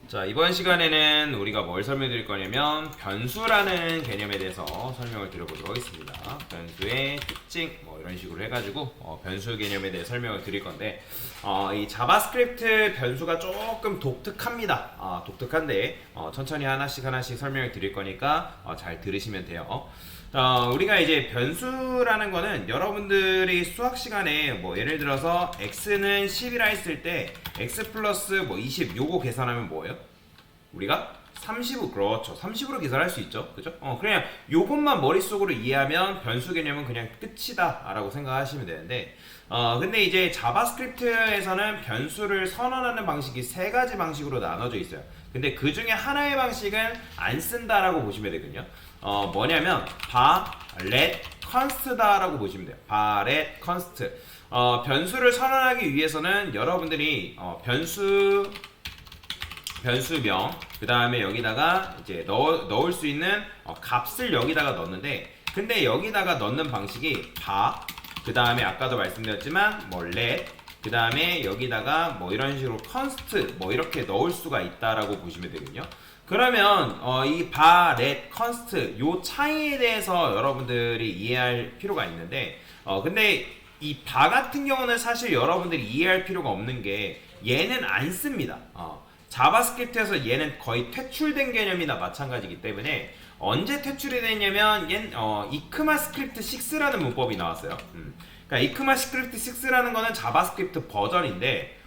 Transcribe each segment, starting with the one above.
자, 이번 시간에는 우리가 뭘 설명드릴 거냐면 변수라는 개념에 대해서 설명을 드려보도록 하겠습니다. 변수의 특징 뭐 이런 식으로 해가지고 변수 개념에 대해 설명을 드릴 건데 이 자바스크립트 변수가 조금 독특합니다. 독특한데 천천히 하나씩 설명을 드릴 거니까 잘 들으시면 돼요. 우리가 이제 변수라는 거는 여러분들이 수학 시간에 뭐 예를 들어서 x는 10이라 했을 때 x 플러스 뭐 20 요거 계산하면 뭐예요? 우리가 30으로 그렇죠. 30으로 계산할 수 있죠. 그죠? 그냥 요것만 머릿속으로 이해하면 변수 개념은 그냥 끝이다 라고 생각하시면 되는데 근데 이제 자바스크립트에서는 변수를 선언하는 방식이 세 가지 방식으로 나눠져 있어요. 근데 그 중에 하나의 방식은 안 쓴다라고 보시면 되거든요. 뭐냐면 let const다라고 보시면 돼요. let const. 변수를 선언하기 위해서는 여러분들이 변수명 그 다음에 여기다가 이제 넣을 수 있는 값을 여기다가 넣는데, 근데 여기다가 넣는 방식이 그 다음에 아까도 말씀드렸지만 뭐 let 그 다음에 여기다가 뭐 이런 식으로 const 뭐 이렇게 넣을 수가 있다라고 보시면 되거든요. 그러면 이 let const 요 차이에 대해서 여러분들이 이해할 필요가 있는데 근데 이 같은 경우는 사실 여러분들이 이해할 필요가 없는 게 얘는 안 씁니다. 자바스크립트에서 얘는 거의 퇴출된 개념이나 마찬가지이기 때문에 언제 퇴출이 됐냐면 이크마스크립트 6라는 문법이 나왔어요. 그러니까 이크마스크립트 6라는 거는 자바스크립트 버전인데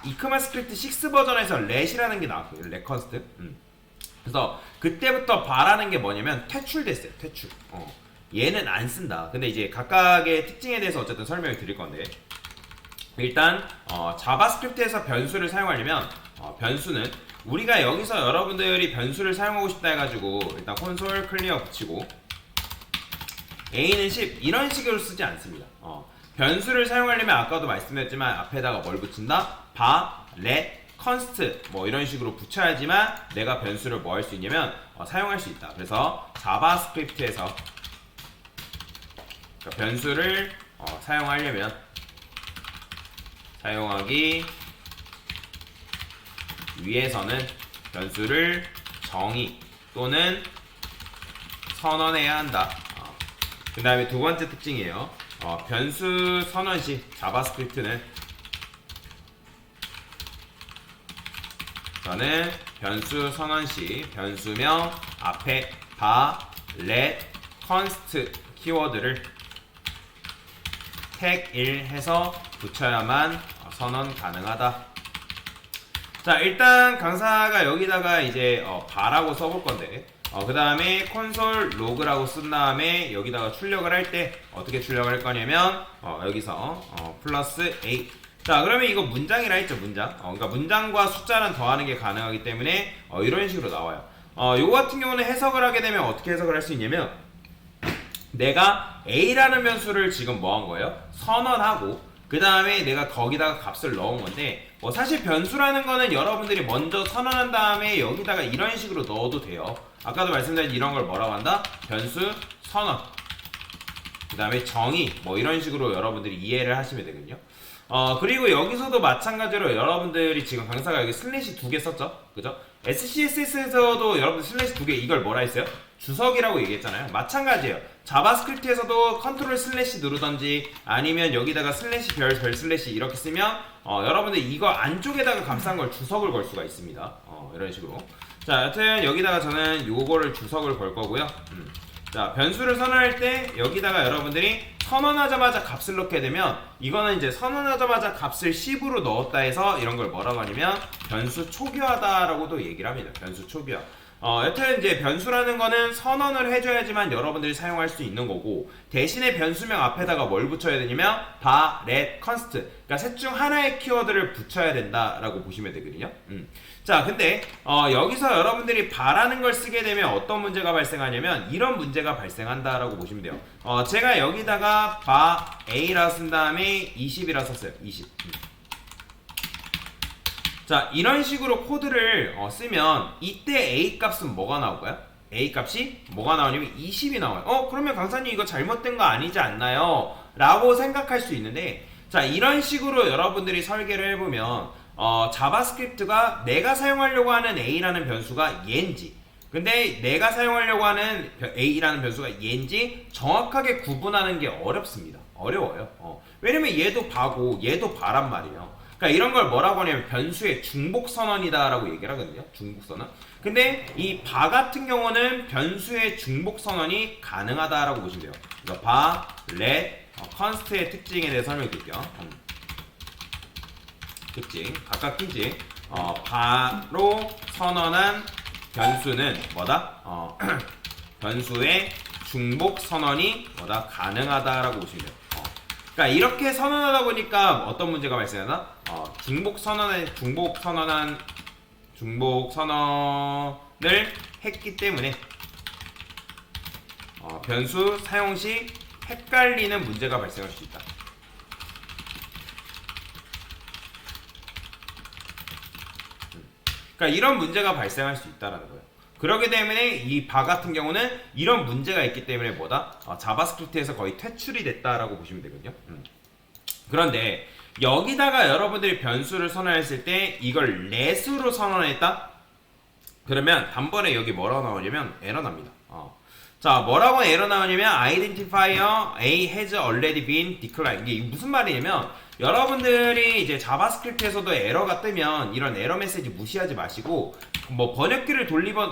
이크마스크립트 6 버전에서 let이라는 게 나왔어요. let const. 그래서 그때부터 바라는 게 뭐냐면 퇴출됐어요. 퇴출. 얘는 안 쓴다. 근데 이제 각각의 특징에 대해서 어쨌든 설명을 드릴 건데, 일단 자바스크립트에서 변수를 사용하려면 변수는 우리가 여기서 여러분들이 변수를 사용하고 싶다 해가지고 일단 콘솔 클리어 붙이고 a는 10 이런 식으로 쓰지 않습니다. 변수를 사용하려면 아까도 말씀드렸지만 앞에다가 뭘 붙인다? let const 뭐 이런 식으로 붙여야지만 내가 변수를 뭐 할 수 있냐면 사용할 수 있다. 그래서 자바스크립트에서 변수를 사용하려면 사용하기 위해서는 변수를 정의 또는 선언해야 한다. 그 다음에 두 번째 특징이에요. 변수 선언 시 자바스크립트는 저는 변수 선언 시 변수명 앞에 let const 키워드를 tag 1 해서 붙여야만 선언 가능하다. 자, 일단 강사가 여기다가 이제 바라고 써볼 건데 그 다음에 콘솔 로그라고 쓴 다음에 여기다가 출력을 할 때 어떻게 출력을 할 거냐면 여기서 플러스 A. 자, 그러면 이거 문장이라 했죠. 문장. 그러니까 문장과 숫자는 더하는 게 가능하기 때문에 이런 식으로 나와요. 요거 같은 경우는 해석을 하게 되면 어떻게 해석을 할 수 있냐면, 내가 A라는 변수를 지금 뭐 한 거예요? 선언하고 그 다음에 내가 거기다가 값을 넣은 건데 사실 변수라는 거는 여러분들이 먼저 선언한 다음에 여기다가 이런 식으로 넣어도 돼요. 아까도 말씀드린 이런 걸 뭐라고 한다? 변수 선언 그 다음에 정의 뭐 이런 식으로 여러분들이 이해를 하시면 되거든요. 그리고 여기서도 마찬가지로 여러분들이 지금 강사가 여기 슬래시 2개 썼죠? 그죠? SCSS에서도 여러분들 슬래시 2개 이걸 뭐라 했어요? 주석이라고 얘기했잖아요. 마찬가지예요. 자바스크립트에서도 컨트롤 슬래시 누르던지 아니면 여기다가 슬래시 별 슬래시 이렇게 쓰면 여러분들 이거 안쪽에다가 감싼 걸 주석을 걸 수가 있습니다. 이런 식으로. 자, 여튼 여기다가 저는 요거를 주석을 걸 거고요. 자, 변수를 선언할 때 여기다가 여러분들이 선언하자마자 값을 넣게 되면 이거는 이제 선언하자마자 값을 10으로 넣었다 해서 이런 걸 뭐라고 하냐면 변수 초기화다 라고도 얘기를 합니다. 변수 초기화. 여튼 이제 변수라는 거는 선언을 해줘야지만 여러분들이 사용할 수 있는 거고, 대신에 변수명 앞에다가 뭘 붙여야 되냐면 let const, 그러니까 셋 중 하나의 키워드를 붙여야 된다라고 보시면 되거든요. 자, 근데 여기서 여러분들이 바라는 걸 쓰게 되면 어떤 문제가 발생하냐면 이런 문제가 발생한다라고 보시면 돼요. 제가 여기다가 a라 쓴 다음에 20이라 썼어요. 20. 자, 이런 식으로 코드를 쓰면 이때 A 값은 뭐가 나올까요? A 값이 뭐가 나오냐면 20이 나와요. 그러면 강사님 이거 잘못된 거 아니지 않나요? 라고 생각할 수 있는데, 자, 이런 식으로 여러분들이 설계를 해보면 자바스크립트가 내가 사용하려고 하는 a라는 변수가 얘인지, 근데 내가 사용하려고 하는 a라는 변수가 얘인지 정확하게 구분하는 게 어렵습니다. 어려워요. 왜냐면 얘도 바고 얘도 바란 말이에요. 그러니까 이런 걸 뭐라고 하냐면 변수의 중복 선언이다라고 얘기를 하거든요. 중복 선언. 근데 이 바 같은 경우는 변수의 중복 선언이 가능하다라고 보시면 돼요. 그래서 바, let, const의 특징에 대해 설명드릴게요. 특징, 각각 특징. 바로 선언한 변수는 뭐다? 변수의 중복 선언이 뭐다? 가능하다라고 보시면 돼요. 그러니까 이렇게 선언하다 보니까 어떤 문제가 발생하나? 중복 선언을 했기 때문에 변수 사용 시 헷갈리는 문제가 발생할 수 있다. 그러니까 이런 문제가 발생할 수 있다라는 거예요. 그렇기 때문에 이 바 같은 경우는 이런 문제가 있기 때문에 뭐다? 자바스크립트에서 거의 퇴출이 됐다라고 보시면 되거든요. 그런데 여기다가 여러분들이 변수를 선언했을 때 이걸 let으로 선언했다? 그러면 단번에 여기 뭐라고 나오냐면 에러 납니다. 자, 뭐라고 에러 나오냐면 identifier A has already been declined. 이게 무슨 말이냐면 여러분들이 이제 자바스크립트에서도 에러가 뜨면 이런 에러 메시지 무시하지 마시고 뭐 번역기를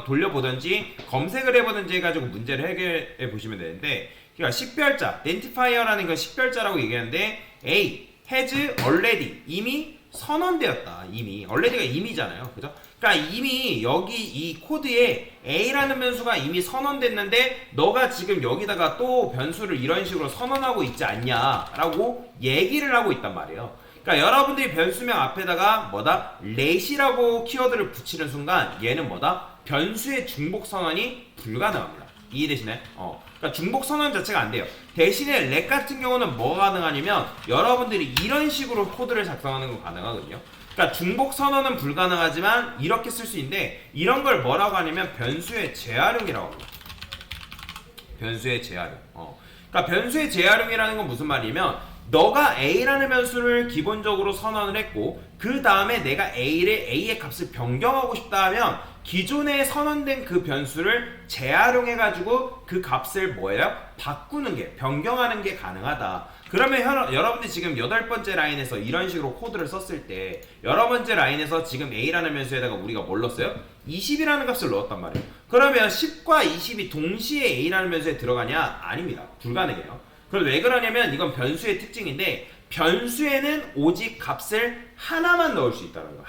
돌려보든지 검색을 해보든지 해가지고 문제를 해결해 보시면 되는데, 그러니까 식별자, identifier라는 건 식별자라고 얘기하는데 A has already 이미 선언되었다. 이미 already가 이미잖아요, 그죠? 그러니까 이미 여기 이 코드에 A라는 변수가 이미 선언됐는데 너가 지금 여기다가 또 변수를 이런 식으로 선언하고 있지 않냐라고 얘기를 하고 있단 말이에요. 그러니까 여러분들이 변수명 앞에다가 뭐다? let이라고 키워드를 붙이는 순간 얘는 뭐다? 변수의 중복 선언이 불가능합니다. 이해되시나요? 그러니까 중복 선언 자체가 안 돼요. 대신에 let 같은 경우는 뭐가 가능하냐면 여러분들이 이런 식으로 코드를 작성하는 건 가능하거든요. 그러니까 중복 선언은 불가능하지만 이렇게 쓸 수 있는데 이런 걸 뭐라고 하냐면 변수의 재활용이라고 합니다. 변수의 재활용. 그러니까 변수의 재활용이라는 건 무슨 말이냐면 너가 A라는 변수를 기본적으로 선언을 했고 그 다음에 내가 A의 값을 변경하고 싶다 하면 기존에 선언된 그 변수를 재활용해가지고 그 값을 뭐예요? 바꾸는 게, 변경하는 게 가능하다. 그러면 여러분들이 지금 8번째 라인에서 이런 식으로 코드를 썼을 때 11번째 라인에서 지금 A라는 변수에다가 우리가 뭘 넣었어요? 20이라는 값을 넣었단 말이에요. 그러면 10과 20이 동시에 A라는 변수에 들어가냐? 아닙니다. 불가능해요. 그럼 왜 그러냐면 이건 변수의 특징인데 변수에는 오직 값을 하나만 넣을 수 있다는 거예요.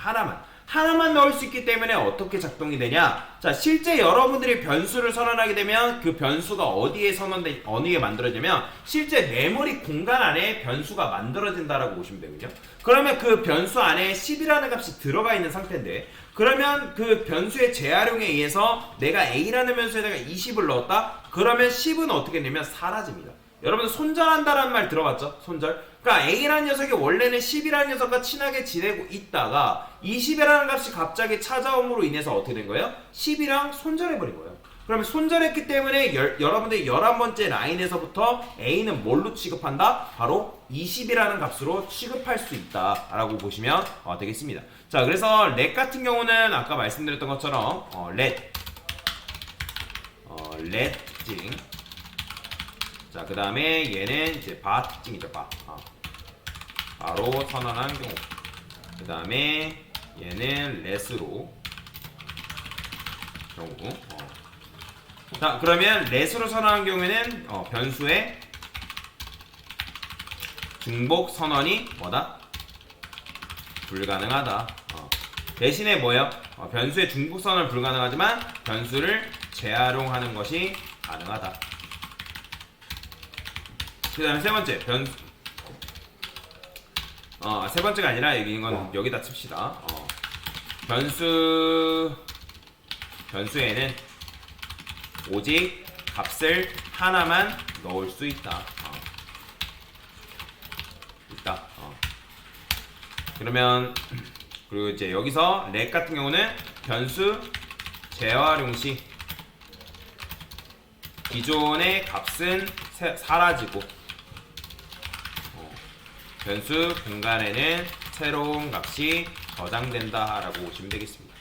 하나만 넣을 수 있기 때문에 어떻게 작동이 되냐? 자, 실제 여러분들이 변수를 선언하게 되면 그 변수가 어디에 만들어지냐면 실제 메모리 공간 안에 변수가 만들어진다라고 보시면 되거든요. 그러면 그 변수 안에 10이라는 값이 들어가 있는 상태인데 그러면 그 변수의 재활용에 의해서 내가 A라는 변수에다가 20을 넣었다? 그러면 10은 어떻게 되냐면 사라집니다. 여러분들 손절한다라는 말 들어봤죠? 손절. 그러니까 A라는 녀석이 원래는 10이라는 녀석과 친하게 지내고 있다가 20이라는 값이 갑자기 찾아옴으로 인해서 어떻게 된 거예요? 10이랑 손절해버린 거예요. 그러면 손절했기 때문에 여러분들이 11번째 라인에서부터 A는 뭘로 취급한다? 바로 20이라는 값으로 취급할 수 있다라고 보시면 되겠습니다. 자, 그래서 let 같은 경우는 아까 말씀드렸던 것처럼 let 특징. 자, 그 다음에 얘는 이제 바 특징이죠. 바로 선언한 경우. 그 다음에 얘는 let으로 경우. 자, 그러면 let으로 선언한 경우에는 변수의 중복 선언이 뭐다? 불가능하다. 대신에 뭐예요? 변수의 중복 선언은 불가능하지만 변수를 재활용하는 것이 가능하다. 그 다음에 세 번째 세 번째가 아니라 이건 여기다 칩시다. 변수에는 오직 값을 하나만 넣을 수 있다. 그러면 그리고 이제 여기서 let 같은 경우는 변수 재활용 시 기존의 값은 사라지고 변수 공간에는 새로운 값이 저장된다라고 보시면 되겠습니다.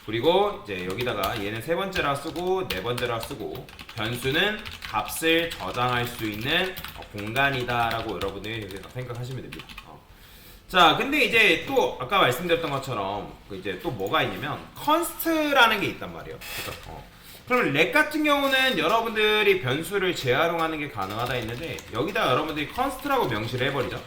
그리고 이제 여기다가 얘는 세 번째라 쓰고 네 번째라 쓰고 변수는 값을 저장할 수 있는 공간이다라고 여러분들이 생각하시면 됩니다. 자, 근데 이제 또 아까 말씀드렸던 것처럼 이제 또 뭐가 있냐면 const라는 게 있단 말이에요. 그죠? 그러면 렉 같은 경우는 여러분들이 변수를 재활용하는 게 가능하다 했는데 여기다 여러분들이 const라고 명시를 해버리죠.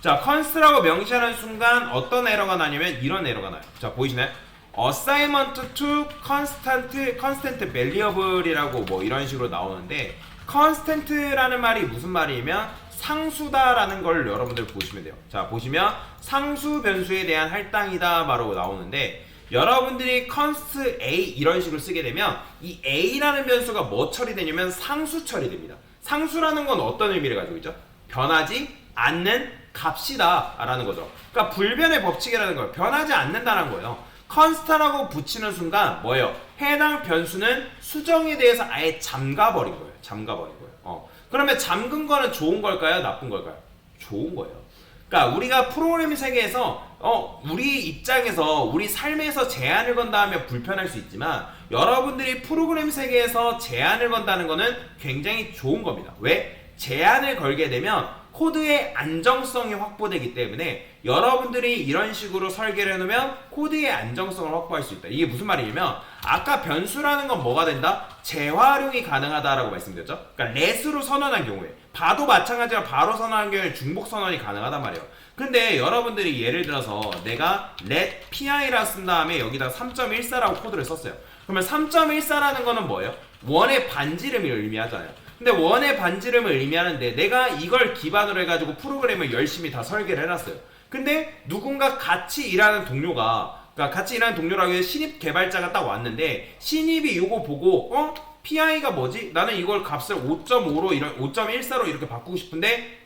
자, const라고 명시하는 순간 어떤 에러가 나냐면 이런 에러가 나요. 자, 보이시나요? assignment to constant variable이라고 뭐 이런 식으로 나오는데 constant라는 말이 무슨 말이냐면 상수다라는 걸 여러분들 보시면 돼요. 자, 보시면 상수 변수에 대한 할당이다 바로 나오는데 여러분들이 const a 이런 식으로 쓰게 되면 이 a라는 변수가 뭐 처리되냐면 상수 처리됩니다. 상수라는 건 어떤 의미를 가지고 있죠? 변하지 않는 값이다 라는 거죠. 그러니까 불변의 법칙이라는 거예요. 변하지 않는다는 거예요. const라고 붙이는 순간 뭐예요? 해당 변수는 수정에 대해서 아예 잠가버린 거예요. 잠가버린 거예요. 그러면 잠근 거는 좋은 걸까요? 나쁜 걸까요? 좋은 거예요. 그러니까 우리가 프로그래밍 세계에서 우리 입장에서 우리 삶에서 제한을 건다 하면 불편할 수 있지만 여러분들이 프로그래밍 세계에서 제한을 건다는 거는 굉장히 좋은 겁니다. 왜? 제한을 걸게 되면 코드의 안정성이 확보되기 때문에 여러분들이 이런 식으로 설계를 해놓으면 코드의 안정성을 확보할 수 있다. 이게 무슨 말이냐면 아까 변수라는 건 뭐가 된다? 재활용이 가능하다라고 말씀드렸죠. 그러니까 let으로 선언한 경우에 바도 마찬가지로 바로 선언한 경우에 중복 선언이 가능하단 말이에요. 근데 여러분들이 예를 들어서 내가 let pi라 쓴 다음에 여기다 3.14라고 코드를 썼어요. 그러면 3.14라는 거는 뭐예요? 원의 반지름을 의미하잖아요. 근데 원의 반지름을 의미하는데 내가 이걸 기반으로 해가지고 프로그램을 열심히 다 설계를 해놨어요. 근데 누군가 같이 일하는 동료가 그러니까 같이 일하는 동료라고 해서 신입 개발자가 딱 왔는데 신입이 이거 보고 PI가 뭐지? 나는 이걸 값을 5.5로 이런 5.14로 이렇게 바꾸고 싶은데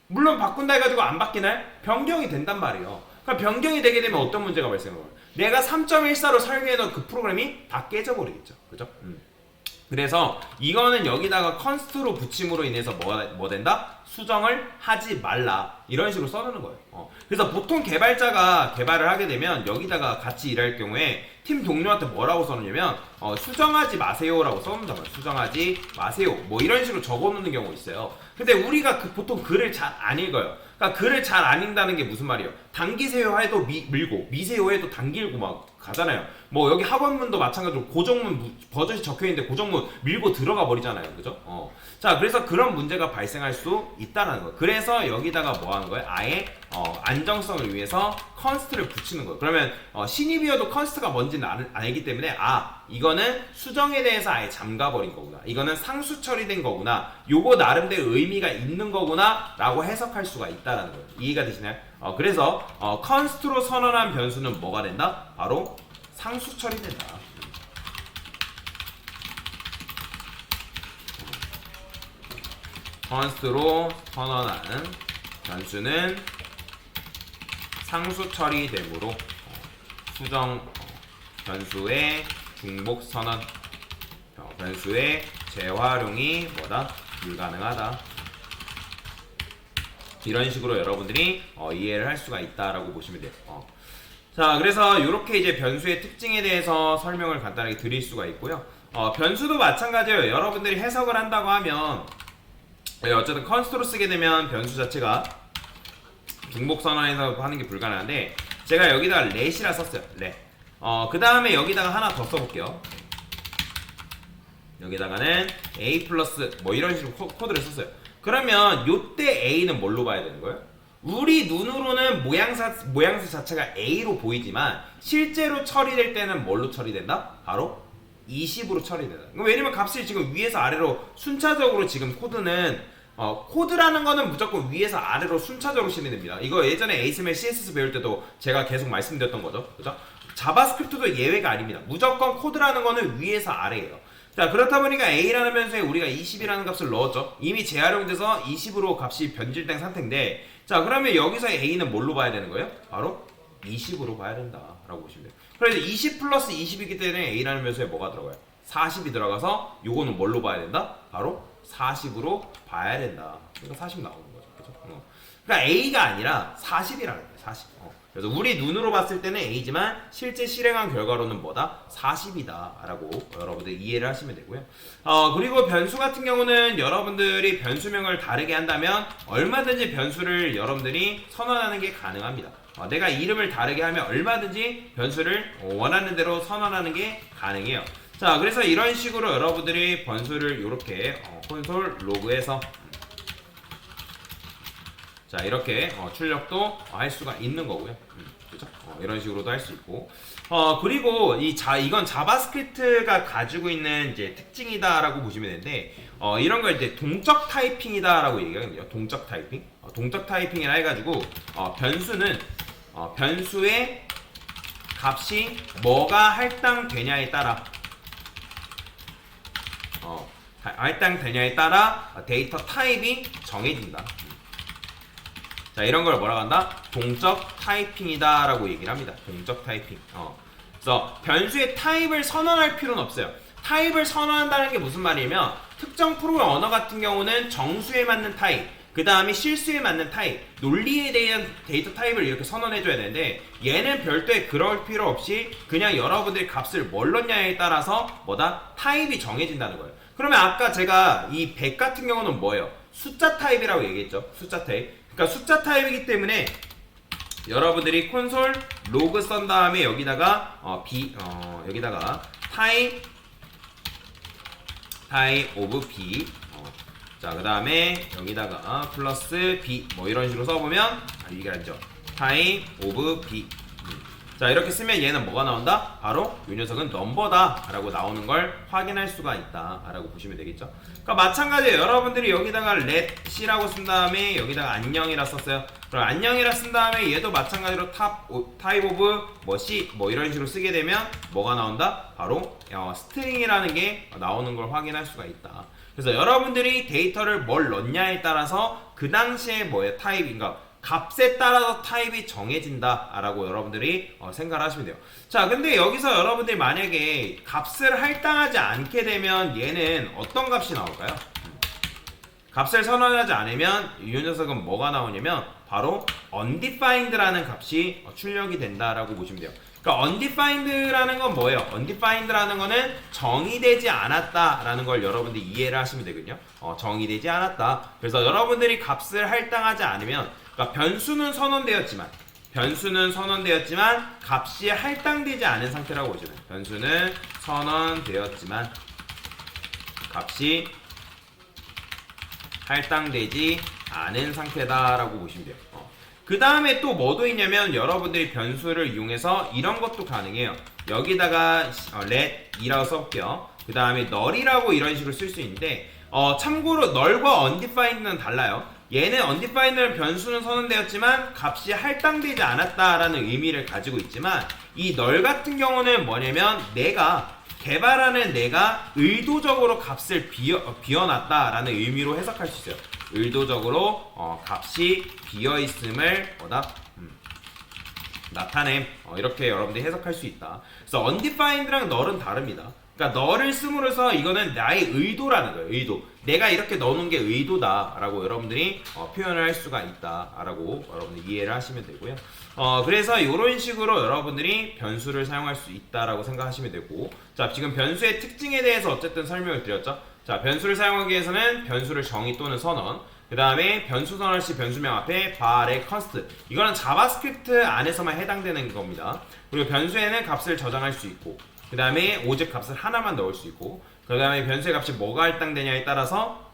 물론 바꾼다 해가지고 안 바뀌나요? 변경이 된단 말이에요. 그러니까 변경이 되게 되면 어떤 문제가 발생하는 거예요? 내가 3.14로 설계해놓은 그 프로그램이 다 깨져버리겠죠. 그죠? 그래서 이거는 여기다가 const로 붙임으로 인해서 뭐 된다? 수정을 하지 말라 이런 식으로 써놓는 거예요. 그래서 보통 개발자가 개발을 하게 되면 여기다가 같이 일할 경우에 팀 동료한테 뭐라고 써놓냐면 수정하지 마세요 라고 써놓는단 말이에요. 수정하지 마세요 뭐 이런 식으로 적어놓는 경우가 있어요. 근데 우리가 보통 글을 잘 안 읽어요. 그러니까 글을 잘 안 읽는다는 게 무슨 말이에요? 당기세요 해도 밀고 미세요 해도 당기고 막 가잖아요. 뭐 여기 학원문도 마찬가지로 고정문 버젓이 적혀있는데 고정문 밀고 들어가 버리잖아요. 그죠? 자, 그래서 그런 문제가 발생할 수 있다는 거예요. 그래서 여기다가 뭐 하는 거예요? 아예 안정성을 위해서 const를 붙이는 거예요. 그러면 신입이어도 const가 뭔지는 알기 때문에 이거는 수정에 대해서 아예 잠가버린 거구나. 이거는 상수 처리된 거구나. 요거 나름대로 의미가 있는 거구나 라고 해석할 수가 있다는 거예요. 이해가 되시나요? 그래서 const로 선언한 변수는 뭐가 된다? 바로 상수 처리된다. const로 선언하는 변수는 상수 처리되므로 수정 변수의 중복 선언 변수의 재활용이 뭐다? 불가능하다. 이런 식으로 여러분들이 이해를 할 수가 있다라고 보시면 돼요. 자, 그래서 이렇게 이제 변수의 특징에 대해서 설명을 간단하게 드릴 수가 있고요. 변수도 마찬가지예요. 여러분들이 해석을 한다고 하면 어쨌든 const로 쓰게 되면 변수 자체가 중복 선언해서 하는 게 불가능한데 제가 여기다가 let이라 썼어요. let. 그 다음에 여기다가 하나 더 써볼게요. 여기다가는 a 플러스 뭐 이런 식으로 코드를 썼어요. 그러면 요때 a는 뭘로 봐야 되는 거예요? 우리 눈으로는 모양새 자체가 a로 보이지만 실제로 처리될 때는 뭘로 처리된다? 바로 20으로 처리된다. 왜냐면 값을 지금 위에서 아래로 순차적으로 지금 코드는 코드라는 거는 무조건 위에서 아래로 순차적으로 실행됩니다. 이거 예전에 HTML, CSS 배울 때도 제가 계속 말씀드렸던 거죠. 그죠? 자바스크립트도 예외가 아닙니다. 무조건 코드라는 거는 위에서 아래예요. 자, 그렇다 보니까 a라는 변수에 우리가 20이라는 값을 넣었죠. 이미 재활용돼서 20으로 값이 변질된 상태인데 자, 그러면 여기서 a는 뭘로 봐야 되는 거예요? 바로 20으로 봐야 된다라고 보시면 돼요. 그래서 20 플러스 20이기 때문에 a라는 변수에 뭐가 들어가요? 40이 들어가서 요거는 뭘로 봐야 된다? 바로 40으로 봐야 된다. 그러니까 40 나오는 거죠. 그죠? 그러니까 a가 아니라 40이라는 거예요. 40. 그래서 우리 눈으로 봤을 때는 A지만 실제 실행한 결과로는 뭐다? 40이다 라고 여러분들 이해를 하시면 되고요. 그리고 변수 같은 경우는 여러분들이 변수명을 다르게 한다면 얼마든지 변수를 여러분들이 선언하는 게 가능합니다. 내가 이름을 다르게 하면 얼마든지 변수를 원하는 대로 선언하는 게 가능해요. 자, 그래서 이런 식으로 여러분들이 변수를 이렇게 콘솔 로그에서 자, 이렇게 출력도 할 수가 있는 거고요. 그죠? 이런 식으로도 할 수 있고. 그리고 이건 자바스크립트가 가지고 있는 이제 특징이다라고 보시면 되는데, 이런 걸 이제 동적 타이핑이다라고 얘기하거든요. 동적 타이핑. 동적 타이핑이라 해가지고, 변수의 값이 뭐가 할당되냐에 따라, 할당되냐에 따라 데이터 타입이 정해진다. 자, 이런 걸 뭐라고 한다? 동적 타이핑이다 라고 얘기를 합니다. 동적 타이핑. 그래서 변수의 타입을 선언할 필요는 없어요. 타입을 선언한다는 게 무슨 말이냐면 특정 프로그램 언어 같은 경우는 정수에 맞는 타입, 그 다음에 실수에 맞는 타입, 논리에 대한 데이터 타입을 이렇게 선언해줘야 되는데 얘는 별도의 그럴 필요 없이 그냥 여러분들이 값을 뭘 넣냐에 따라서 뭐다? 타입이 정해진다는 거예요. 그러면 아까 제가 이 100 같은 경우는 뭐예요? 숫자 타입이라고 얘기했죠. 숫자 타입. 그러니까 숫자 타입이기 때문에 여러분들이 콘솔 로그 쓴 다음에 여기다가 여기다가 타입 오브 b 자, 그 다음에 여기다가 플러스 b 뭐 이런 식으로 써보면 이게 아니죠. 타입 오브 b. 자, 이렇게 쓰면 얘는 뭐가 나온다? 바로 이 녀석은 넘버다 라고 나오는 걸 확인할 수가 있다 라고 보시면 되겠죠. 그러니까 마찬가지예요. 여러분들이 여기다가 let이라고 쓴 다음에 여기다가 안녕이라 썼어요. 그럼 안녕이라 쓴 다음에 얘도 마찬가지로 타입 오브 c 뭐 이런 식으로 쓰게 되면 뭐가 나온다? 바로 스트링이라는 게 나오는 걸 확인할 수가 있다. 그래서 여러분들이 데이터를 뭘 넣냐에 따라서 그 당시에 뭐의 타입인가 값에 따라서 타입이 정해진다 라고 여러분들이 생각을 하시면 돼요. 자, 근데 여기서 여러분들이 만약에 값을 할당하지 않게 되면 얘는 어떤 값이 나올까요? 값을 선언하지 않으면 이 녀석은 뭐가 나오냐면 바로 undefined라는 값이 출력이 된다라고 보시면 돼요. 그러니까 undefined라는 건 뭐예요? undefined라는 거는 정의되지 않았다라는 걸 여러분들이 이해를 하시면 되거든요. 정의되지 않았다. 그래서 여러분들이 값을 할당하지 않으면 그러니까 변수는 선언되었지만 값이 할당되지 않은 상태라고 보시면 돼요. 변수는 선언되었지만 값이 할당되지 않은 상태다라고 보시면 돼요. 그 다음에 또 뭐도 있냐면 여러분들이 변수를 이용해서 이런 것도 가능해요. 여기다가 let이라고 써볼게요. 그 다음에 null이라고 이런 식으로 쓸 수 있는데 참고로 null과 undefined는 달라요. 얘는 undefined는 변수는 선언되었지만 값이 할당되지 않았다라는 의미를 가지고 있지만 이 null 같은 경우는 뭐냐면 개발하는 내가 의도적으로 값을 비워놨다라는 의미로 해석할 수 있어요. 의도적으로 값이 비어있음을 나타냄 이렇게 여러분들이 해석할 수 있다. 그래서 undefined랑 null은 다릅니다. 그러니까 null을 씀으로써 이거는 나의 의도라는 거예요. 의도. 내가 이렇게 넣어놓은 게 의도다라고 여러분들이 표현을 할 수가 있다라고 여러분들 이해를 하시면 되고요. 그래서 이런 식으로 여러분들이 변수를 사용할 수 있다라고 생각하시면 되고, 자, 지금 변수의 특징에 대해서 어쨌든 설명을 드렸죠. 자, 변수를 사용하기 위해서는 변수를 정의 또는 선언, 그 다음에 변수 선언 시 변수명 앞에 var의 const, 이거는 자바스크립트 안에서만 해당되는 겁니다. 그리고 변수에는 값을 저장할 수 있고, 그 다음에 오직 값을 하나만 넣을 수 있고, 그 다음에 변수의 값이 뭐가 할당되냐에 따라서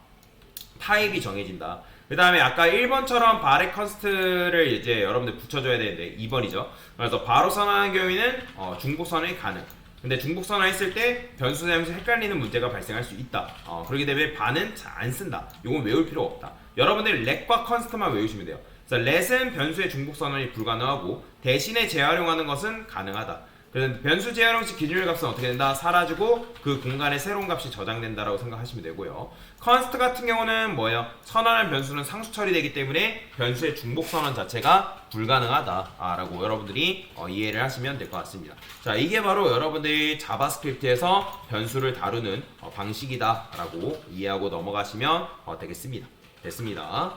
타입이 정해진다. 그 다음에 아까 1번처럼 var의 const를 이제 여러분들 붙여줘야 되는데 2번이죠. 그래서 바로 선언하는 경우에는 중복 선언이 가능. 근데 중복 선언했을 때 변수 사용에서 헷갈리는 문제가 발생할 수 있다. 그렇기 때문에 var은 잘 안 쓴다. 이건 외울 필요 없다. 여러분들 let과 const만 외우시면 돼요. 그래서 let은 변수의 중복 선언이 불가능하고 대신에 재활용하는 것은 가능하다. 그래서 변수 재활용 시 기준일 값은 어떻게 된다? 사라지고 그 공간에 새로운 값이 저장된다라고 생각하시면 되고요. const 같은 경우는 뭐예요? 선언한 변수는 상수 처리되기 때문에 변수의 중복 선언 자체가 불가능하다라고 여러분들이 이해를 하시면 될 것 같습니다. 자, 이게 바로 여러분들이 자바스크립트에서 변수를 다루는 방식이다라고 이해하고 넘어가시면 되겠습니다. 됐습니다.